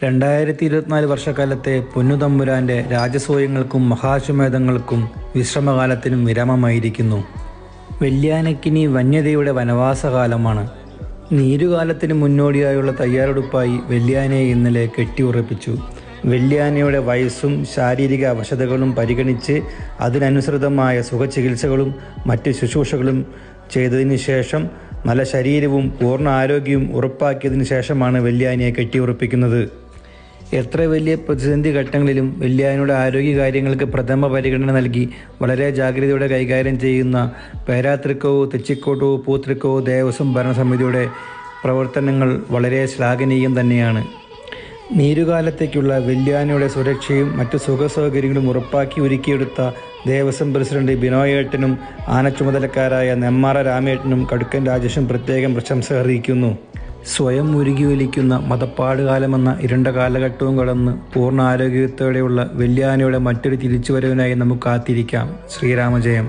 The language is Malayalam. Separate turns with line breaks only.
2024 വർഷക്കാലത്തെ പൊന്നുതമ്പുരാൻ്റെ രാജസൂയങ്ങൾക്കും മഹാശ്വമേധങ്ങൾക്കും വിശ്രമകാലത്തിനും വിരാമമായിരിക്കുന്നു. വെള്ളിയാനക്കിനി വന്യതയുടെ വനവാസകാലമാണ്. നീരുകാലത്തിന് മുന്നോടിയായുള്ള തയ്യാറെടുപ്പായി വെള്ളിയാനയെ ഇന്നലെ കെട്ടിയുറപ്പിച്ചു. വെള്ളിയാനയുടെ വയസ്സും ശാരീരിക അവശതകളും പരിഗണിച്ച് അതിനനുസൃതമായ സുഖചികിത്സകളും മറ്റ് ശുശ്രൂഷകളും ചെയ്തതിന് ശേഷം നല്ല ശരീരവും പൂർണ്ണ ആരോഗ്യവും ഉറപ്പാക്കിയതിനു ശേഷമാണ് വെള്ളിയാനയെ കെട്ടിയുറപ്പിക്കുന്നത്. എത്ര വലിയ പ്രതിസന്ധി ഘട്ടങ്ങളിലും വെള്ളിയാനയുടെ ആരോഗ്യകാര്യങ്ങൾക്ക് പ്രഥമ പരിഗണന നൽകി വളരെ ജാഗ്രതയോടെ കൈകാര്യം ചെയ്യുന്ന പേരാതൃക്കോവ്, തെച്ചിക്കോട്ടൂർ, പൂതൃക്കോവ് ദേവസ്വം ഭരണസമിതിയുടെ പ്രവർത്തനങ്ങൾ വളരെ ശ്ലാഘനീയം തന്നെയാണ്. നീരുകാലത്തേക്കുള്ള വെള്ളിയാനയുടെ സുരക്ഷയും മറ്റു സുഖസൗകര്യങ്ങളും ഉറപ്പാക്കി ഒരുക്കിയെടുത്ത ദേവസ്വം പ്രസിഡന്റ് ബിനോയേട്ടനും ആനച്ചുമതലക്കാരായ നെമ്മാറ രാമേട്ടനും കടുക്കൻ രാജേഷും പ്രത്യേകം പ്രശംസ അറിയിക്കുന്നു. സ്വയം ഉരുകിയൊലിക്കുന്ന മതപ്പാടുകാലമെന്ന ഇരുണ്ട കാലഘട്ടവും കടന്ന് പൂർണ്ണ ആരോഗ്യത്തോടെയുള്ള വെള്ളിയാനയുടെ മറ്റൊരു തിരിച്ചുവരവിനായി നമുക്ക് കാത്തിരിക്കാം. ശ്രീരാമജയം.